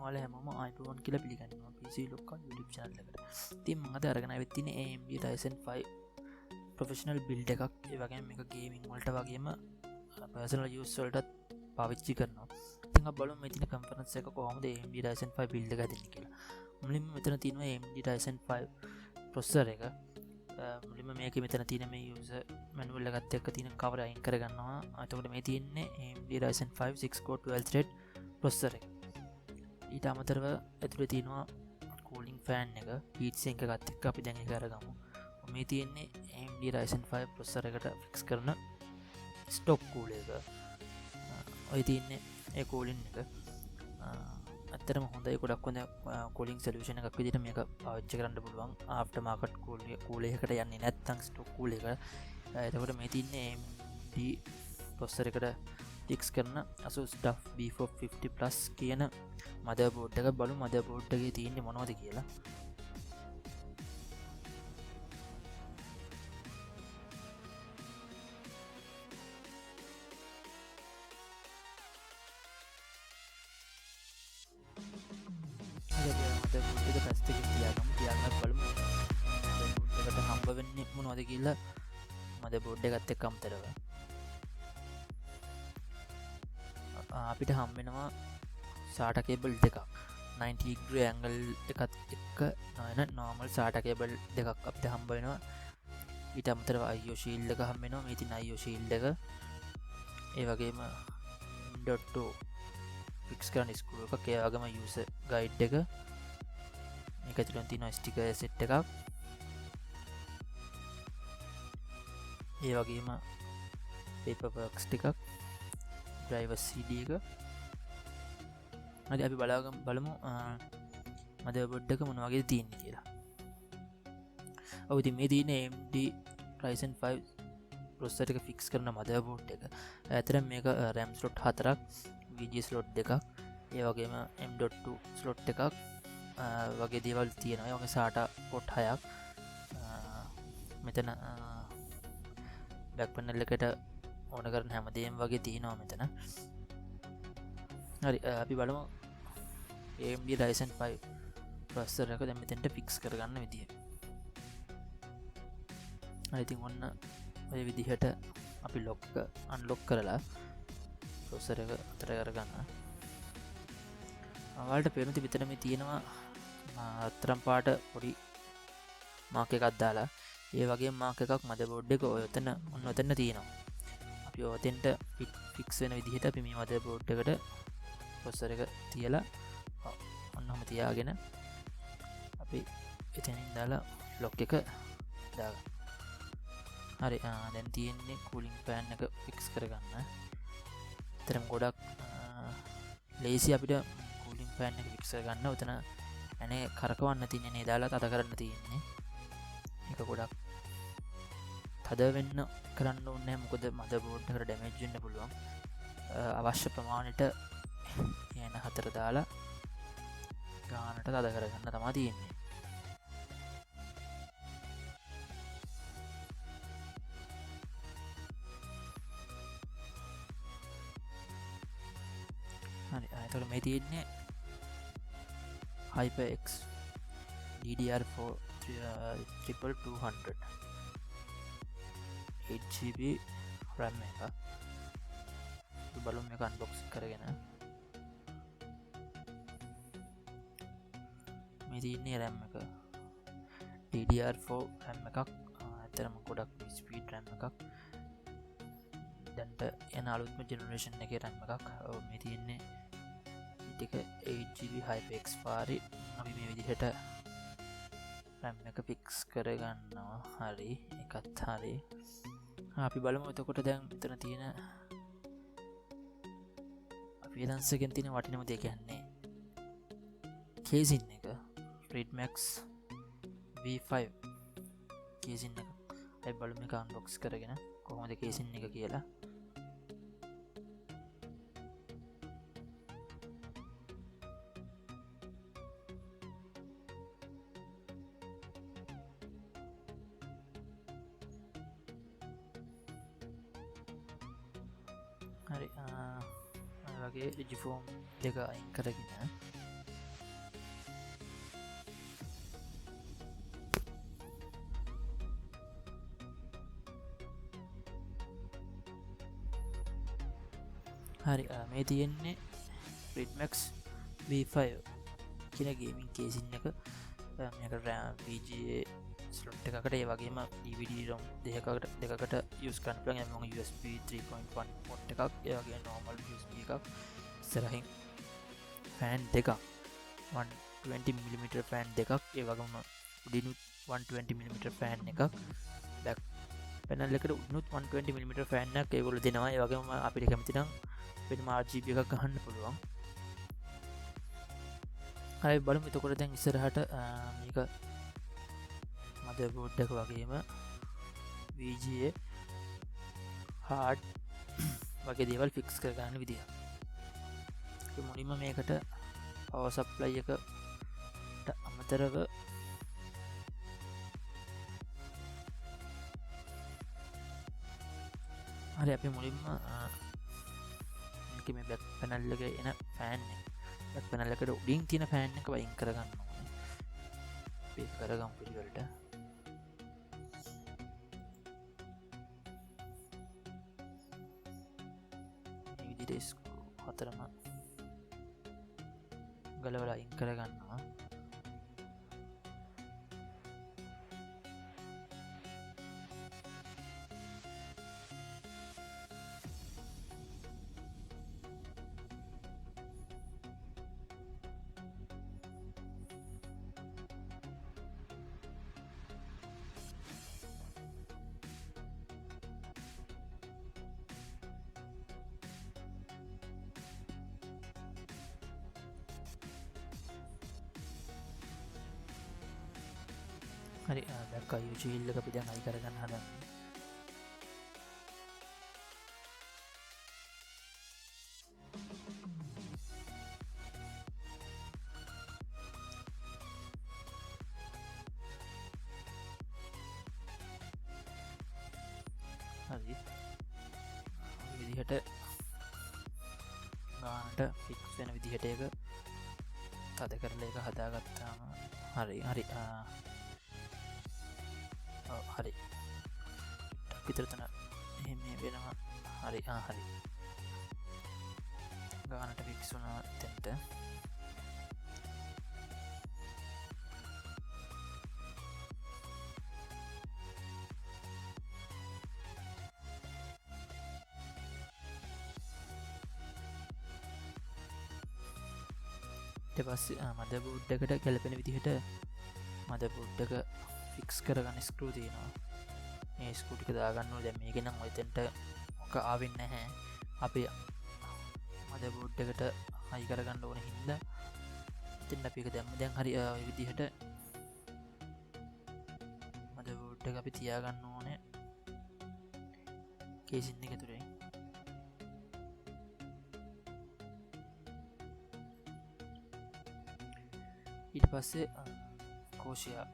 ඔයාලා හැමෝම iPhone කියලා පිළිගන්නවා PC ලොක්කා YouTube channel එකට. ඉතින් මම අද අරගෙන ආවෙත් තියෙන්නේ AMD Ryzen 5 professional build එකක්. ඒ වගේම මේක gaming වලට වගේම personal use වලටත් පාවිච්චි කරනවා. ඉතින් අපි බලමු මේ තියෙන conference එක කොහොමද AMD Ryzen 5 build එක හදන්නේ කියලා. මුලින්ම මෙතන තියෙනවා AMD Ryzen 5 processor එක. මුලින්ම මේක මෙතන තියෙන මේ user manual එකත් එක්ක තියෙන cover අයින් කරගන්නවා. එතකොට මේ තියෙන්නේ AMD Ryzen 5 6 core 12 thread processor එක. ඊට අමතරව ඇතුළේ තියෙනවා cooling fan එක, heat sink එකත් එක්ක අපි දැන් ඒක අරගමු. මේ තියෙන්නේ AMD Ryzen 5 processor එකට fix කරන stock cooler එක. ඔය තියෙන්නේ ඒ cooling එක. ඇත්තටම හොඳයි, ගොඩක් හොඳ cooling solution එකක් විදිහට මේක පාවිච්චි කරන්න පුළුවන් after market cooler එකකට යන්නේ නැත්නම් stock cooler එක. එතකොට මේ තියෙන්නේ AMD processor එකට fix කරන Asus TUF B450 Plus කියන motherboard එක. බලමු motherboard එකේ තියෙන්නේ මොනවද කියලා. එකට හම්බ වෙන්නේ මොනවද කියලා මදබෝඩ් එකත් එක්ක අමතරව අපිට හම්බෙනවා SATA කේබල් දෙකක්, 90 degree angle එකත් එක්ක නොයන normal SATA කේබල් දෙකක් අපිට හම්බ වෙනවා. ඊට අමතරව IO shield එක හම්බ වෙනවා. මේ තියෙන IO shield එක, ඒ වගේම M.2 fix කරන screw එකක්, ඒ වගේම user guide එක, මේක ඇතුළෙන් තියෙන sticker set එකක්, ඒ වගේම paperworks ටිකක්, driver CD එක. හරි, අපි බලමු motherboard එක මොන වගේද තියෙන්නේ කියලා. ඔව්, ඉතින් මේ තියෙන්නේ AMD Ryzen 5 processor එක fix කරන motherboard එක. ඇත්තටම මේක RAM slot 4ක්, VGA slot 2ක්, ඒ වගේම M.2 slot එකක් වගේ දේවල් තියෙනවා. ඒ වගේ SATA port 6ක්. මෙතන back panel එකට ඕන කරන හැමදේම වගේ තියෙනවා මෙතන. හරි, අපි බලමු AMD Ryzen 5 processor එක දැන් මෙතෙන්ට fix කරගන්න විදිය. හරි, ඉතින් ඔන්න ඔය විදිහට අපි unlock කරලා processor එක අතර කරගන්න. ඔයාලට පේනවා මෙතන මේ තියෙනවා අතරම් පාට පොඩි මාක් එකක් දාලා, ඒ වගේ මාක් එකක් motherboard එක ඔතන තියෙනවා. අපි ඔතෙන්ට fix වෙන විදිහට අපි මේ motherboard එකට processor එක තියලා ඔන්නම තියාගෙන අපි එතනින් දාලා lock එක දාගන්න. හරි, දැන් තියෙන්නේ cooling fan එක fix කරගන්න. ඇත්තටම ගොඩක් ලේසි අපිට cooling fan එක fix කරගන්න. උතන අනේ කරකවන්න තියෙන්නේ නේ, දාලා තද කරන්න තියෙන්නේ. ඒක ගොඩක් තද වෙන්න කරන්න ඕනේ, මොකද motherboard එකට damage වෙන්න පුළුවන්. අවශ්‍ය ප්‍රමාණයට එන 4 දාලා ගානට තද කරගන්න තමයි තියෙන්නේ. හරි, එතකොට මේ තියෙන්නේ HyperX DDR4 200 8GB RAM එක. බලමු මේක unbox කරගෙන. මේ තියෙන්නේ RAM එක, DDR4 RAM එකක්. ඇත්තටම ගොඩක් ස්පීඩ් RAM එකක්. දැන්ට එන අලුත්ම ජෙනරේෂන් එකේ RAM එකක්. මේ තියෙන්නේ ටික 8GB HyperX පාරි. අපි මේ විදිහට RAM එක fix කරගන්නවා. හරි, එකත් හරි. අපි බලමු එතකොට දැන් මෙතන තියෙන appearance එකෙන් තියෙන වටිනම දේ කියන්නේ casing එක, Redmax V5 casing එක. අපි බලමු මේක unbox කරගෙන කොහොමද casing එක කියලා. හරි, වගේ රිජිෆෝම් දෙක අයින් කරගෙන හරි මේ තියෙන්නේ ප්‍රිටමක්ස් V5 කියන ගේමින් කේසින් එක මේක VGA ස්ලොට් එකකට ඒ වගේම DVD ROM දෙකකට යස් කන්පල ම USB 3.1 පොට් එකක් ඒවගේ නෝමල් USB එකක් සරහින් ෆෑන් දෙකක් 120mm ෆෑන් දෙකක් ඒ වගේම උඩිනු 120mm ෆෑන් එකක් බැක් පැනල්ලකට උනුත් 120mm ෆෑන්නක් ඒගොල දෙනවා ඒ වගේම අපිට කැමතිනම් වෙනම RGB එකක් ගහන්න පුළුවන් හරි බලමු එතකොට දැන් ඉස්සරහට මේක මද බෝඩ්ඩක වගේම VGA හාඩ් වගේ දේවල් ෆික්ස් කරගන්න විදිහ මුලින්ම මේකට පවර් සප්ලයි එකට අමතරව හරි අපි මුලින්ම මේක මේ බැක් පැනල් එක එන ෆෑන් එක පැනල් එකට උඩින් තියෙන ෆෑන් එක වයින් කරගන්න ඕනේ අපි කරගමු පිළිවෙලට මේ විදිහට ස්ක්‍රූ හතරම ගලවලා අයින් කරගන්නවා හරි දැක්ක යුජීල් එක අපි දැන් අයි කරගන්න හදන්න හරි විදිහට ගානට ෆික්ස් වෙන විදිහට එක තද කරලා එක හදාගත්තාම හරි හරි හරි පිතරතන එහෙම වෙනවා හරි හරි ගානට ෆික්ස් වුණා තැනට ඊට පස්සේ මද බෝඩ් එකට ගැලපෙන විදිහට මද බෝඩ් එක ෆික්ස් කරගන්න ස්ක්‍රූ තියෙනවා මේ ස්ක්‍රූ ටික දාගන්න ඕනේ දැන් මේක නම් ඔතෙන්ට මොක ආවෙන්නේ නැහැ අපි මද බෝඩ් එකට හයි කරගන්න ඕන හින්දා එතෙන් අපි එක දැම්ම දැන් හරි ඔය විදිහට මද බෝඩ් එක අපි තියාගන්න ඕනේ කේසින් එක තුරේ ඊට පස්සේ කෝෂියා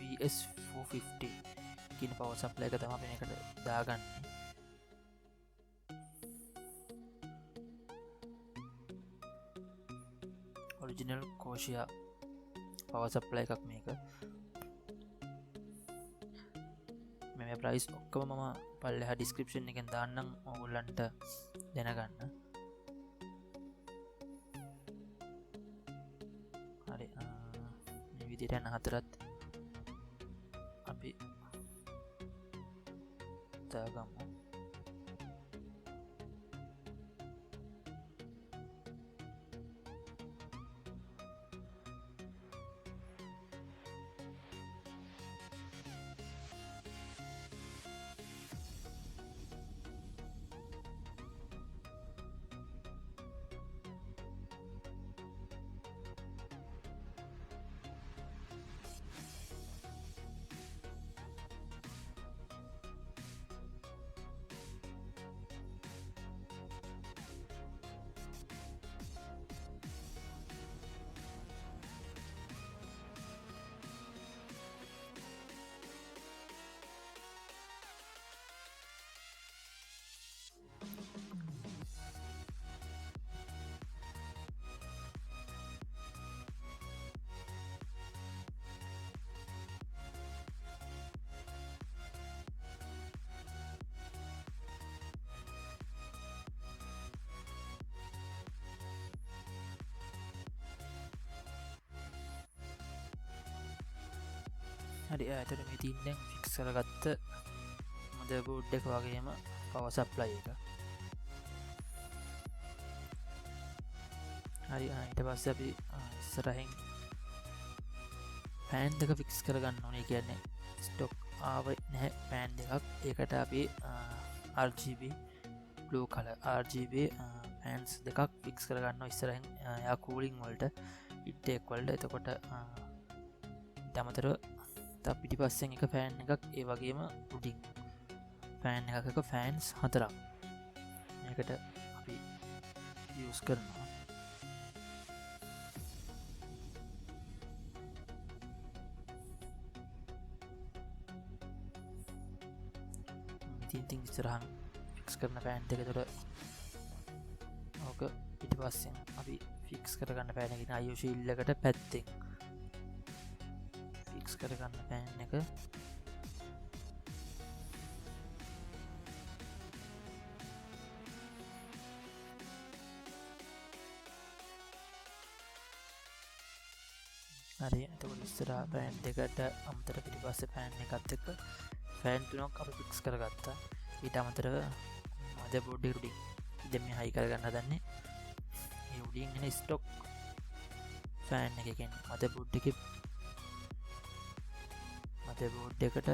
VS450 කියන පවර් සප්ලයි එක තමයි මේකට දාගන්නේ ඔරිජිනල් කෝෂියා පවර් සප්ලයි එකක් මේක මේ ප්‍රයිස් ඔක්කොම මම පල්ලෙහා ඩිස්ක්‍රිප්ෂන් එකෙන් දාන්නම් ඔයගොල්ලන්ට දැනගන්න හරි මේ විදිහට යන හතරත් අපි දාගමු හරි ඇතට මේ තින්නෙන් ෆික්ස් කරගත්ත මදබෝඩ් එක වගේම පවසප්ලයි එක හරි ඊට පස්ස අපි ඉස්සරහෙන් පෑන් දෙක ෆික්ස් කරගන්න ඕනේ කියන්නේ ස්ටොක් ආව නැහැ පෑන් දෙකක් ඒකට අපි RGB බ්ලූ කල RGB පෑන්ස් දෙකක් ෆික්ස් කරගන්න ඉස්සරහෙන් යා කූලිං වලට ඉට්ටෙක් වලට එතකොට තමතර පිටි පස්සෙන් එක ෆෑන් එකක් ඒ වගේම උඩින් ෆෑන් එකක ෆෑන්ස් 4ක් ඒකට අපි යස් කරනවා ඉතින් ඉස්සරහන් ෆික්ස් කරන ෆෑන් දෙක තුර ඕක පිටි පස්සෙන් අපි ෆික්ස් කරගන්න පෑන එකෙන අයෝශීල්ලකට පැත්තෙන් ෆික්ස් කරගන්න පෑන් එක හරි එතකොට ඉස්සරහ පෑන් දෙකට අමතර පිටිපස්ස පෑන් එකත් එක්ක ෆෑන් තුනක් අප ෆික්ස් කරගත්තා ඊට අමතරව මද බෝඩ්ඩි රුඩින් දෙම හයි කරගන්න දන්නේ ඒ උඩින් එන ස්ටොක් ෆෑන් එකෙන් මද බෝඩ්ඩි මද බෝඩ් එකට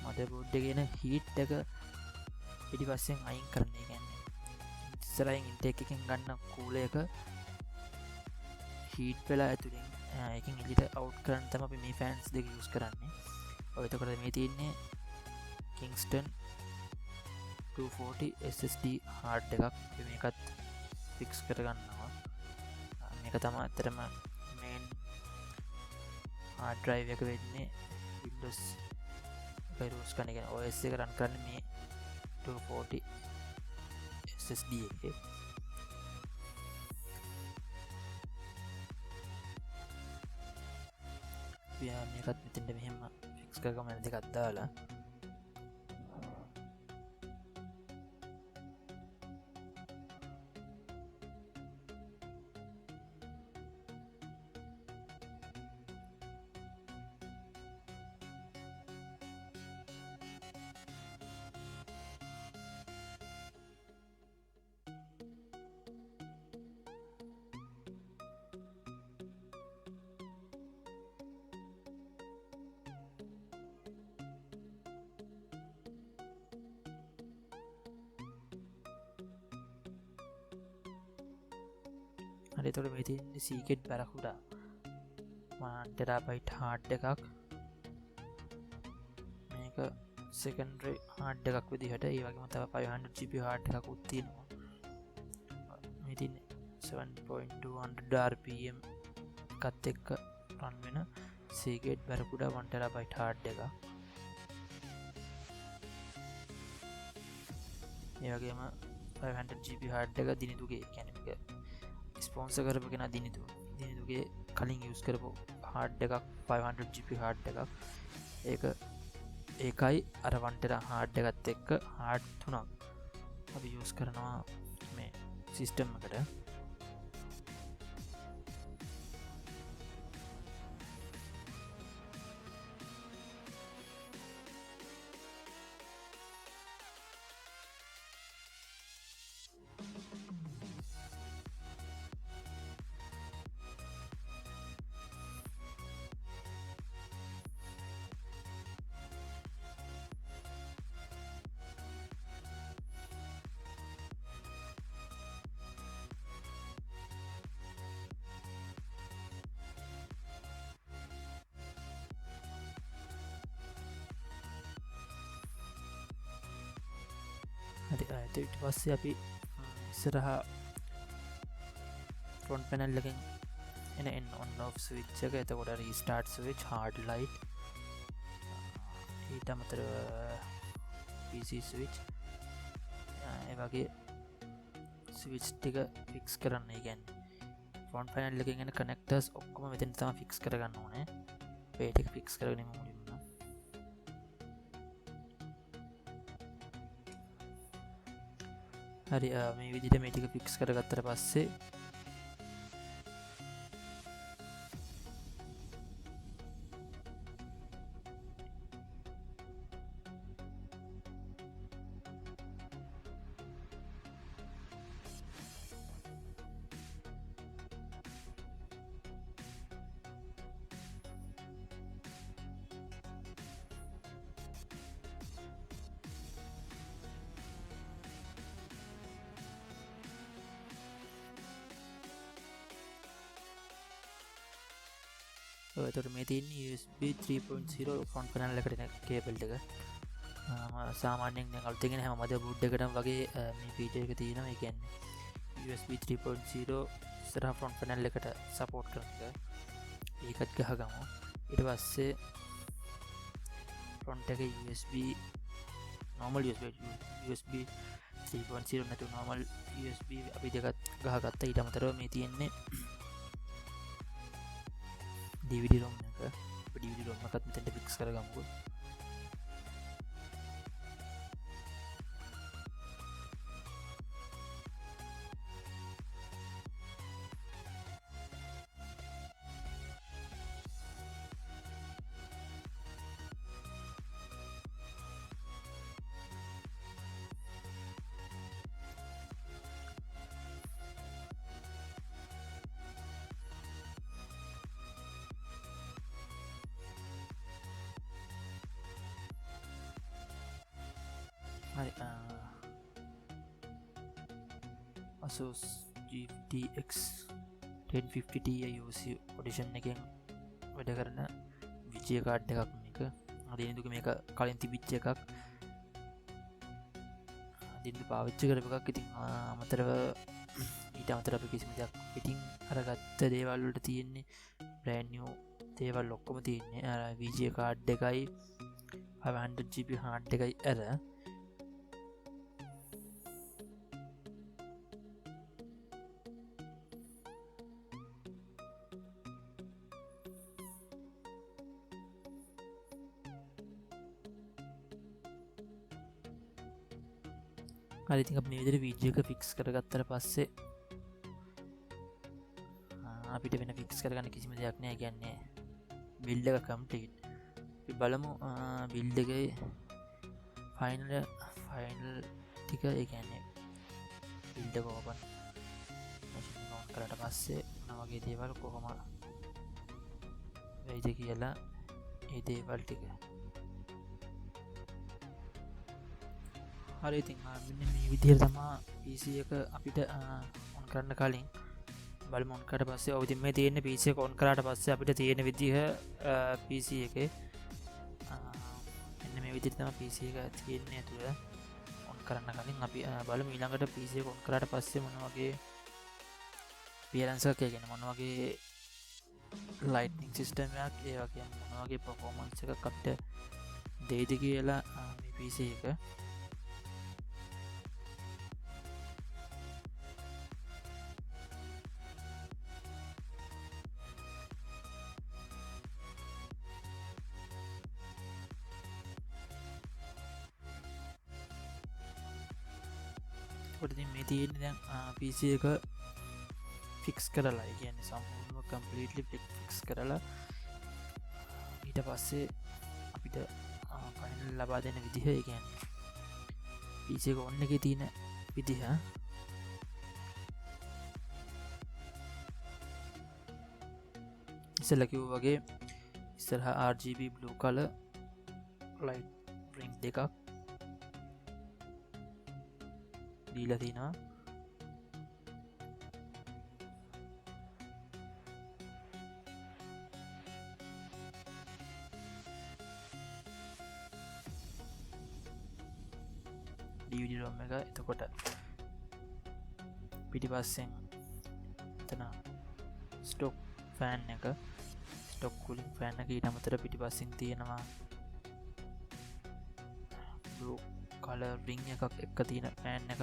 මද බෝඩ් ගෙන හීට් එක පිටි පස්සෙන් අයින් කරන්නේ ගැන්න ඉස්සරයින් ඉන්ටෙක් එකෙන් ගන්න කූල එක හීට් වෙලා ඇතුළින් එකින් එලිට අවු් කරන්න තම අපි මේ ෆෑන්ස් දෙක යස් කරන්නේ ඔයතකොට මේ තියන්නේ කිංස්ටන් 240 SSD හාඩ් එකක් මේකත් ෆික්ස් කරගන්නවා මේක තම ඇතරම මේන් හාඩ්‍රයිව එක වෙන්නේ වින්ඩෝස් පයිරස් කනගෙන ඔස් එක රන් කරන්න මේ 240 SSD එක මේකත් මෙතින්ට මෙහෙම ෆික්ස් කරගම ඇති කත්දාලා හරිතොට මෙතින් සීකෙට් බැරකුඩා මාන්ටරා බයිට් හාඩ් එකක් මේක සෙකන්ඩ්‍රේ හාඩ් එකක් විදිහට ඒ වගේම තව 500 GB හාඩ් එකක් උත්තිනවා මෙතින් 7.200 RPM එකත් එක්ක රන් වෙන සීකෙට් බැරකුඩා 1TB හාඩ් එක ඒ වගේම 500 GB හාඩ් එක දිනිදුගේ කැනක ස්පොන්ස කරපගෙන දිනිදුගේ කලින් යස් කරපු හාඩ් එකක් 500 GB හාඩ් එකක් ඒකයි අරවන්ටර හාඩ් එකත් එක්ක හාඩ් තුනක් අපි යස් කරනවා මේ සිිස්ටම් එකට ඇත ඉට පස්සේ අපි ඉස්සරහ ෆොන්් පැනල්ලකින් එන ඔන්න ස්විච්ච එක එතකොට රීස්ටාර්ට් ස්විච් හාඩ් ලයිට් ඊට අමතර PC ස්විච් වගේ ස්විච් ටික ෆික්ස් කරන්න ගැන් ෆොන්් පැනල්ලකින් එන කනෙක්ටර්ස් ඔක්කොම මෙතන තම ෆික්ස් කරගන්න ඕනේ පේටික් ෆික්ස් කරගෙන මුලින්ම හරි මේ විදිට මේටික ෆික්ස් කරගත්තර පස්සේ තොට මේ තින් USB 3.0 ෆොන්් පනල් කරන කේබල්ට එක සාමාන්‍යෙන් අල්තගෙන හැම මද බුද්ධ්ඩකටම් වගේ මේ පීටක තියෙනවා එකන්න USB 3.0 සරහ ෆොන්් පනල් එකට සපෝට් කරක ඒකත් ගහ ගමු ඉට පස්සේ ෆොන්ට එක USB normal USB 3.0 නැතු normal USB අපි දෙකත් ගහගත්ත ඊට අමතරව මේ තියෙන්නේ DVD ROM එක DVD ROM එකත් මෙතනට ෆික්ස් කරගමුකෝ හරි Asus GTX 1050 Ti UC audition එකෙන් වැඩ කරන විජය කාඩ් එකක් මේක අදදුක මේක කලින් තිබිච්ච එකක් දින්දු පාවිච්ච කරප එකක් ඉතින් අමතරව ඊට අමතර අප කිසිම දෙයක් පිටිං අරගත්ත දේවල්ලට තියෙන්නේ බ්‍රෑන්්නියෝ දේවල් ලොක්කොම තියන්නේ විජය කාඩ් එකයි 500GB හාඩ් එකයි ඇර හරිතික මේ විදිහට වීඩියෝ එක ෆික්ස් කරගත්තට පස්සේ අපිට වෙන ෆික්ස් කරගන්න කිසිම දෙයක් නෑ කියන්නේ බිල්ඩ් එක කම්ප්ලීට් බලමු බිල්ඩ් එකේ ෆයිනල් ටික ඒ කියන්නේ බිල්ඩ් එක ඕපන් ඕන් කරලා පස්සේ මොන වගේ දේවල් කොහොම වෙයිද කියලා ඒ දේවල් ටික හරි ඉතින් මේ විදිහට තමා PC එක අපිට ඔන් කරන්න කලින් බලමු ඔන් කරලා පස්සේ ඔය ඉතින් මේ තියෙන PC එක ඔන් කරාට පස්සේ අපිට තියෙන විදිහ PC එකේ මෙන්න මේ විදිහට තමයි PC එක තියෙන්නේ තුල ඔන් කරන්න කලින් අපි බලමු ඊළඟට PC එක ඔන් කරාට පස්සේ මොන වගේ appearance එකක් කියන්නේ මොන වගේ lighting system එකක් ඒ වගේම මොන වගේ performance එකක් අපිට දෙයිද කියලා මේ PC එක මේ තියෙන දැන් PC එක ෆික්ස් කරලා කියන්නේ සම්පූර්ණව කම්ප්ලීට්ලි ෆික්ස් කරලා ඊට පස්සේ අපිට ෆයිනල් ලබා දෙන විදිහ ඒ කියන්නේ PC එක ඔන් එකේ තියෙන විදිහ ඉස්සෙල්ලා කිව්වා වගේ ඉස්සරහා RGB blue color light ring දෙකක් දීලා තිනවා DVD ROM එක එතකොට පිටිපස්සෙන් එතන ස්ටොක් ෆෑන් එක ස්ටොක් කූලින් ෆෑන් එක ඊට අමතර පිටිපස්සෙන් තියෙනවා blue color ring එකක් එක්ක තියෙන ෆෑන් එක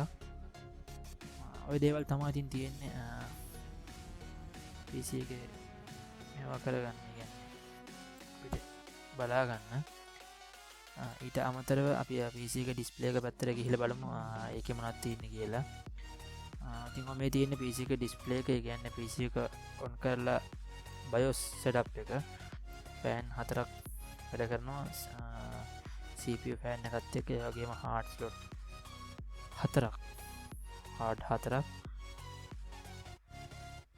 ඔය දේවල් තමා ඉතින් තියෙන්නේ PC එකේ මේවා කරගන්න කියන්නේ බලාගන්න ඊට අමතරව අපි PC එක ඩිස්ප්ලේ එක පැත්තට ගිහිල්ලා බලමු ඒකේ මොනවද තියෙන්නේ කියලා. ඉතින් මේ තියෙන PC එක ඩිස්ප්ලේ එක කියන්නේ PC එක ඔන් කරලා BIOS setup එක ෆෑන් 4ක් වැඩ කරනවා CPU ෆෑන් එකත් එක්ක ඒ වගේම hard slot 4ක් hard 4ක්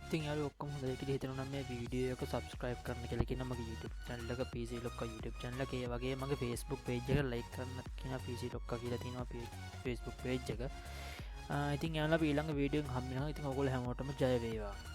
ඉතින් යාළුවෝ ඔක්කොම හොඳයි කියලා හිතනවා නම් මේ වීඩියෝ එක subscribe කරන්න කියලා කියන මගේ YouTube channel එක PC Lokka YouTube channel එක ඒ වගේ මගේ Facebook page එක like කරන්න කියන PC Lokka කියලා තියෙනවා Facebook page එක. ඉතින් යාළුවා අපි ඊළඟ වීඩියෝ එකෙන් හම්බ වෙනවා. ඉතින් ඔයගොල්ලෝ හැමෝටම ජය වේවා.